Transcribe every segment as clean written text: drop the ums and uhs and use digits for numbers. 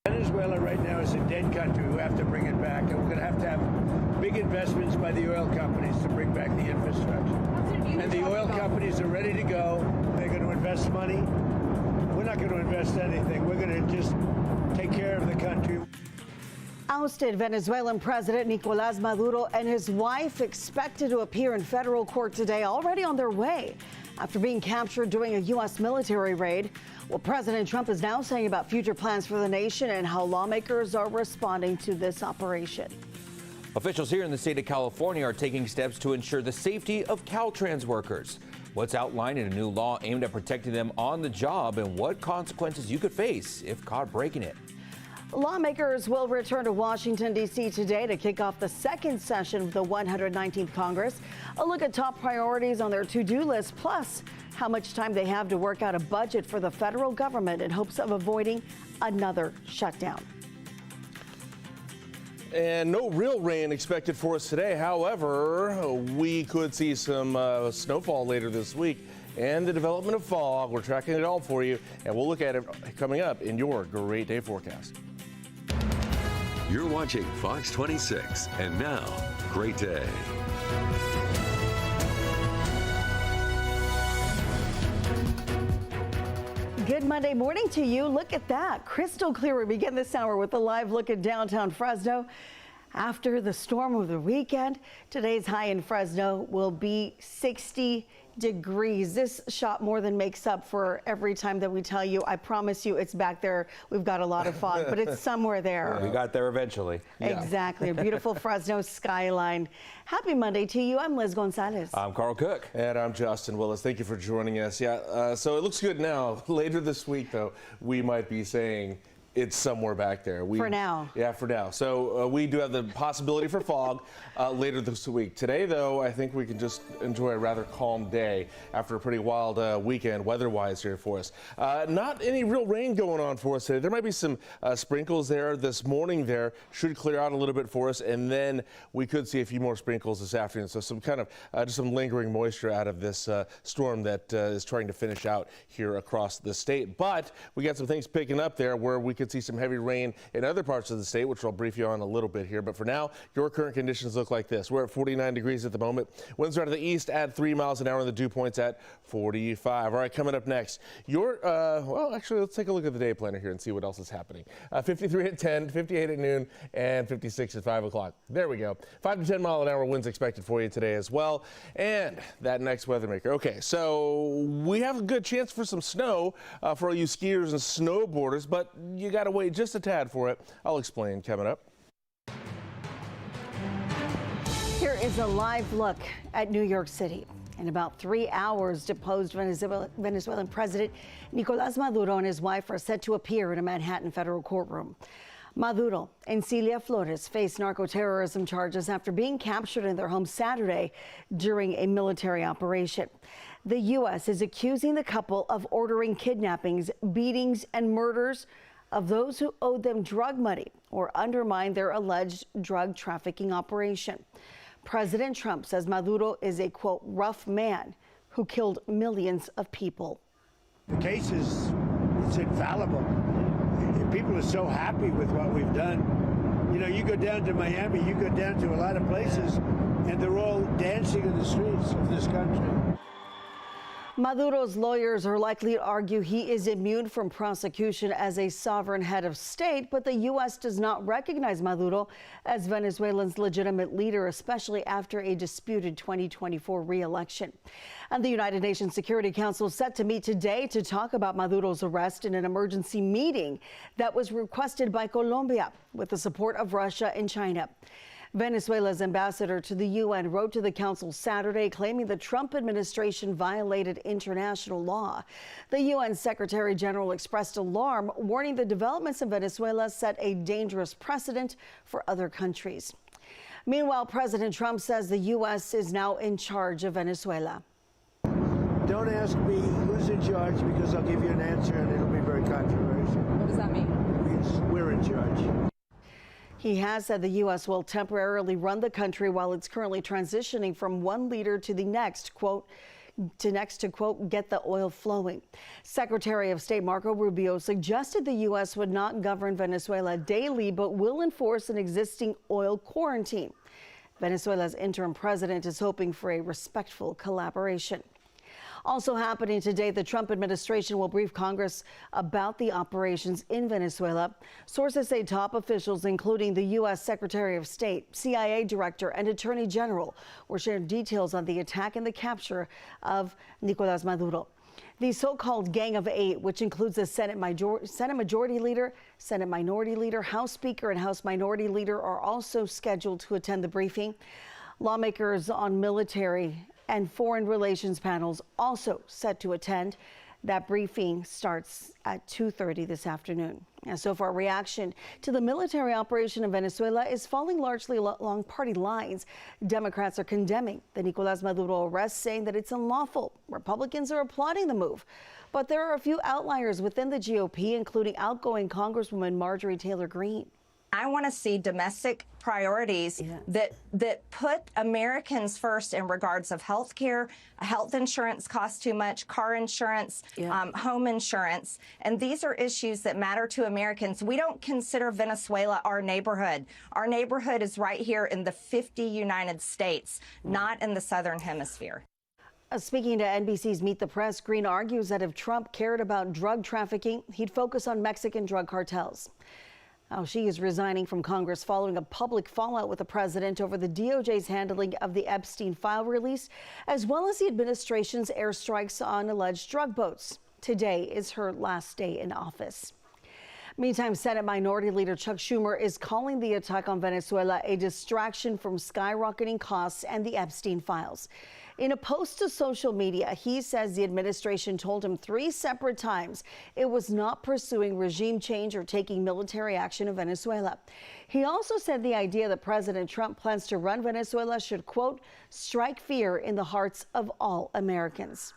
Venezuela right now is a dead country. We have to bring it back, and we're going to have big investments by the oil companies to bring back the infrastructure. And the oil companies are ready to go. They're going to invest money. We're not going to invest anything. We're going to just take care of the country. Ousted Venezuelan President Nicolas Maduro and his wife expected to appear in federal court today, already on their way after being captured during a U.S. military raid. What President Trump is now saying about future plans for the nation and how lawmakers are responding to this operation. Officials here in the state of California are taking steps to ensure the safety of Caltrans workers. What's outlined in a new law aimed at protecting them on the job and what consequences you could face if caught breaking it. Lawmakers will return to Washington, D.C. today to kick off the second session of the 119th Congress. A look at top priorities on their to-do list, plus how much time they have to work out a budget for the federal government in hopes of avoiding another shutdown. And no real rain expected for us today. However, we could see some snowfall later this week and the development of fog. We're tracking it all for you, and we'll look at it coming up in your Great Day forecast. You're watching Fox 26, and now, Great Day. Good Monday morning to you. Look at that. Crystal clear. We begin this hour with a live look at downtown Fresno. After the storm of the weekend, today's high in Fresno will be 60 degrees. This shot more than makes up for every time that we tell you. I promise you it's back there. We've got a lot of fog, but it's somewhere there. We got there eventually. Exactly. A beautiful Fresno skyline. Happy Monday to you. I'm Liz Gonzalez. I'm Carl Cook. And I'm Justin Willis. Thank you for joining us. So it looks good now. Later this week, though, we might be saying it's somewhere back there. For now. Yeah, for now. So we do have the possibility for fog later this week. Today, though, I think we can just enjoy a rather calm day after a pretty wild weekend weather-wise here for us. Not any real rain going on for us today. There might be some sprinkles there this morning there. Should clear out a little bit for us, and then we could see a few more sprinkles this afternoon. So some kind of just some lingering moisture out of this storm that is trying to finish out here across the state. But we got some things picking up there where we could see some heavy rain in other parts of the state, which I'll brief you on a little bit here. But for now, your current conditions look like this. We're at 49 degrees at the moment. Winds are out of the east at 3 miles an hour, and the dew point's at 45. All right, coming up next, well, actually, let's take a look at the day planner here and see what else is happening. 53 at 10, 58 at noon, and 56 at 5 o'clock. There we go. 5 to 10 mile an hour winds expected for you today as well. And that next weather maker. Okay, so we have a good chance for some snow for all you skiers and snowboarders, but you got to wait just a tad for it. I'll explain coming up. Here is a live look at New York City. In about 3 hours, deposed Venezuelan President Nicolas Maduro and his wife are set to appear in a Manhattan federal courtroom. Maduro and Cilia Flores face narco-terrorism charges after being captured in their home Saturday during a military operation. The U.S. is accusing the couple of ordering kidnappings, beatings, and murders of those who owed them drug money or undermined their alleged drug trafficking operation. President Trump says Maduro is a, quote, rough man who killed millions of people. The case it's infallible. People are so happy with what we've done. You know, you go down to Miami, you go down to a lot of places, and they're all dancing in the streets of this country. Maduro's lawyers are likely to argue he is immune from prosecution as a sovereign head of state, but the U.S. does not recognize Maduro as Venezuela's legitimate leader, especially after a disputed 2024 re-election. And the United Nations Security Council is set to meet today to talk about Maduro's arrest in an emergency meeting that was requested by Colombia with the support of Russia and China. Venezuela's ambassador to the UN wrote to the council Saturday claiming the Trump administration violated international law. The UN Secretary General expressed alarm, warning the developments in Venezuela set a dangerous precedent for other countries. Meanwhile, President Trump says the U.S. is now in charge of Venezuela. Don't ask me who's in charge, because I'll give you an answer and it'll be very controversial. What does that mean? Because we're in charge. He has said the U.S. will temporarily run the country while it's currently transitioning from one leader to the next, quote, to, quote, get the oil flowing. Secretary of State Marco Rubio suggested the U.S. would not govern Venezuela daily, but will enforce an existing oil quarantine. Venezuela's interim president is hoping for a respectful collaboration. Also happening today, the Trump administration will brief Congress about the operations in Venezuela. Sources say top officials, including the U.S. Secretary of State, CIA Director, and Attorney General, will share details on the attack and the capture of Nicolas Maduro. The so-called Gang of Eight, which includes the Senate Majority Leader, Senate Minority Leader, House Speaker, and House Minority Leader, are also scheduled to attend the briefing. Lawmakers on military and foreign relations panels also set to attend. That briefing starts at 2:30 this afternoon. And so far, reaction to the military operation in Venezuela is falling largely along party lines. Democrats are condemning the Nicolas Maduro arrest, saying that it's unlawful. Republicans are applauding the move. But there are a few outliers within the GOP, including outgoing Congresswoman Marjorie Taylor Greene. I want to see domestic priorities that put Americans first in regards of health care. Health insurance costs too much, car insurance, home insurance. And these are issues that matter to Americans. We don't consider Venezuela our neighborhood. Our neighborhood is right here in the 50 United States, not in the Southern Hemisphere. Speaking to NBC's Meet the Press, Greene argues that if Trump cared about drug trafficking, he'd focus on Mexican drug cartels. Now, she is resigning from Congress following a public fallout with the president over the DOJ's handling of the Epstein file release, as well as the administration's airstrikes on alleged drug boats. Today is her last day in office. Meantime, Senate Minority Leader Chuck Schumer is calling the attack on Venezuela a distraction from skyrocketing costs and the Epstein files. In a post to social media, he says the administration told him 3 separate times it was not pursuing regime change or taking military action in Venezuela. He also said the idea that President Trump plans to run Venezuela should, quote, strike fear in the hearts of all Americans.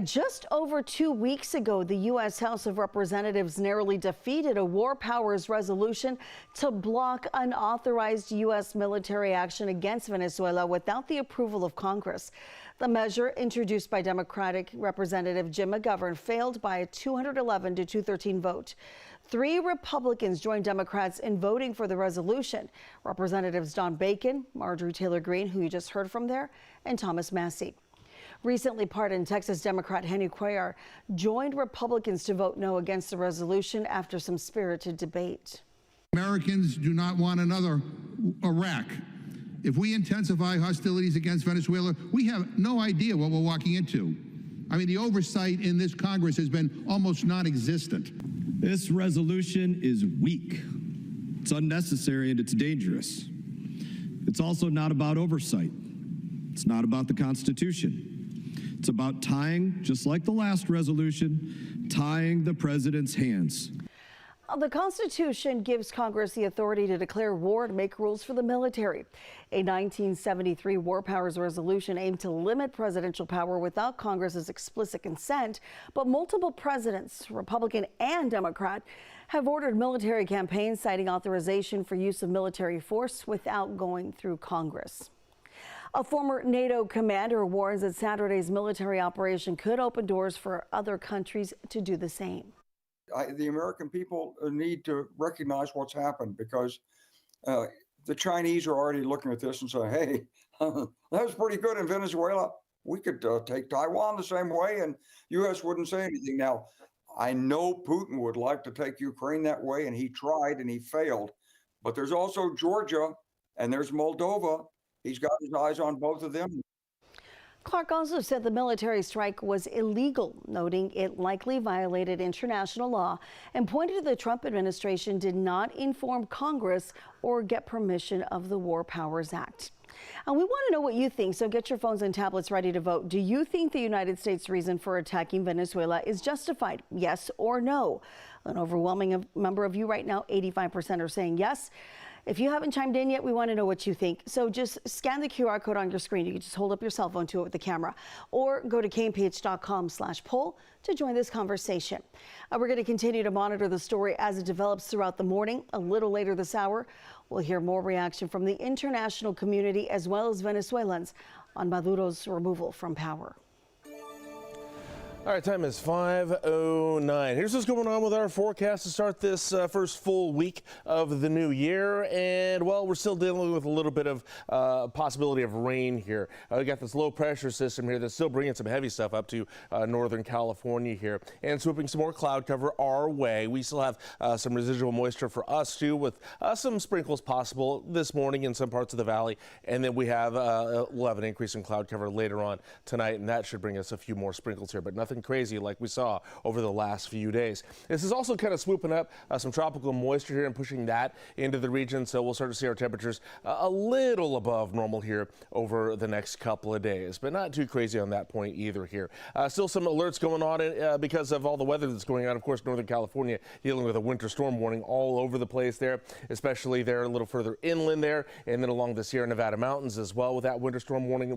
Just over 2 weeks ago, the U.S. House of Representatives narrowly defeated a war powers resolution to block unauthorized U.S. military action against Venezuela without the approval of Congress. The measure, introduced by Democratic Representative Jim McGovern, failed by a 211 to 213 vote. 3 Republicans joined Democrats in voting for the resolution. Representatives Don Bacon, Marjorie Taylor Greene, who you just heard from there, and Thomas Massie. Recently pardoned Texas Democrat Henry Cuellar joined Republicans to vote no against the resolution after some spirited debate. Americans do not want another Iraq. If we intensify hostilities against Venezuela, we have no idea what we're walking into. I mean, the oversight in this Congress has been almost non-existent. This resolution is weak. It's unnecessary and it's dangerous. It's also not about oversight. It's not about the Constitution. It's about tying, just like the last resolution, tying the president's hands. The Constitution gives Congress the authority to declare war and make rules for the military. A 1973 war powers resolution aimed to limit presidential power without Congress's explicit consent, but multiple presidents, Republican and Democrat, have ordered military campaigns citing authorization for use of military force without going through Congress. A former NATO commander warns that Saturday's military operation could open doors for other countries to do the same. The American people need to recognize what's happened, because the Chinese are already looking at this and saying, hey, that was pretty good in Venezuela. We could take Taiwan the same way and U.S. wouldn't say anything. Now, I know Putin would like to take Ukraine that way, and he tried and he failed. But there's also Georgia and there's Moldova. He's got his eyes on both of them. Clark also said the military strike was illegal, noting it likely violated international law, and pointed to the Trump administration did not inform Congress or get permission of the War Powers Act. And we want to know what you think, so get your phones and tablets ready to vote. Do you think the United States' reason for attacking Venezuela is justified? Yes or no? An overwhelming number of you right now, 85%, are saying yes. If you haven't chimed in yet, we want to know what you think. So just scan the QR code on your screen. You can just hold up your cell phone to it with the camera, or go to kmph.com/poll to join this conversation. We're going to continue to monitor the story as it develops throughout the morning. A little later this hour, we'll hear more reaction from the international community as well as Venezuelans on Maduro's removal from power. All right, time is 5:09. Here's what's going on with our forecast to start this first full week of the new year. And, well, we're still dealing with a little bit of possibility of rain here. We got this low pressure system here that's still bringing some heavy stuff up to Northern California here and swooping some more cloud cover our way. We still have some residual moisture for us, too, with some sprinkles possible this morning in some parts of the valley. And then we'll have an increase in cloud cover later on tonight, and that should bring us a few more sprinkles here, but nothing crazy like we saw over the last few days. This is also kind of swooping up some tropical moisture here and pushing that into the region, so we'll start to see our temperatures a little above normal here over the next couple of days, but not too crazy on that point either here. Still some alerts going on because of all the weather that's going on. Of course, Northern California dealing with a winter storm warning all over the place there, especially there a little further inland there, and then along the Sierra Nevada mountains as well with that winter storm warning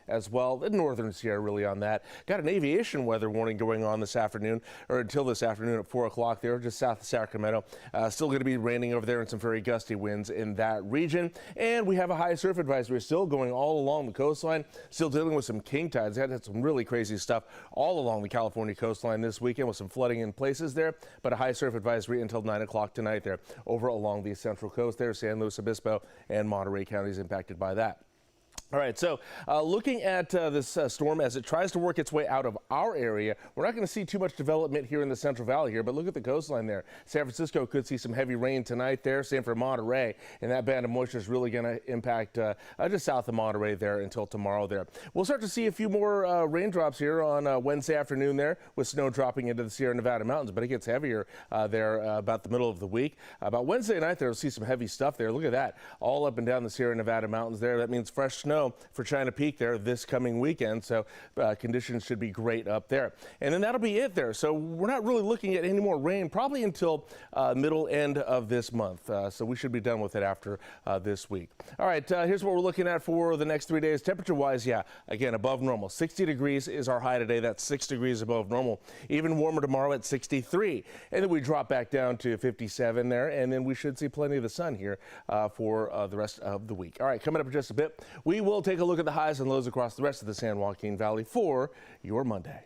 as well. The northern Sierra really on that. Got an aviation weather warning going on this afternoon, or until this afternoon at 4 o'clock there, just south of Sacramento. Still going to be raining over there and some very gusty winds in that region. And we have a high surf advisory still going all along the coastline, still dealing with some king tides. Had some really crazy stuff all along the California coastline this weekend with some flooding in places there, but a high surf advisory until 9 o'clock tonight there over along the central coast there, San Luis Obispo and Monterey counties impacted by that. All right, so looking at this storm as it tries to work its way out of our area, we're not going to see too much development here in the Central Valley here, but look at the coastline there. San Francisco could see some heavy rain tonight there, same for Monterey, and that band of moisture is really going to impact just south of Monterey there until tomorrow there. We'll start to see a few more raindrops here on Wednesday afternoon there with snow dropping into the Sierra Nevada mountains, but it gets heavier there about the middle of the week. About Wednesday night there, we'll see some heavy stuff there. Look at that, all up and down the Sierra Nevada mountains there. That means fresh snow for China Peak there this coming weekend, so conditions should be great up there. And then that'll be it there. So we're not really looking at any more rain probably until middle end of this month. So we should be done with it after this week. All right, here's what we're looking at for the next 3 days. Temperature-wise, yeah, again, above normal. 60 degrees is our high today. That's 6 degrees above normal. Even warmer tomorrow at 63. And then we drop back down to 57 there, and then we should see plenty of the sun here for the rest of the week. All right, coming up in just a bit, we will take a look at the highs and lows across the rest of the San Joaquin Valley for your Monday.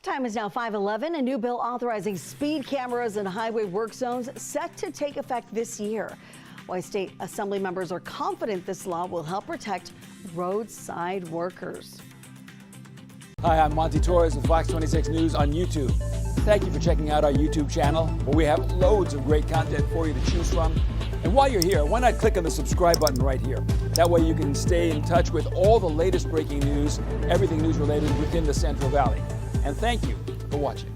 Time is now 5:11. A new bill authorizing speed cameras in highway work zones set to take effect this year. Why state assembly members are confident this law will help protect roadside workers. Hi, I'm Monty Torres with Fox 26 News on YouTube. Thank you for checking out our YouTube channel, where we have loads of great content for you to choose from. And while you're here, why not click on the subscribe button right here? That way you can stay in touch with all the latest breaking news, everything news related within the Central Valley. And thank you for watching.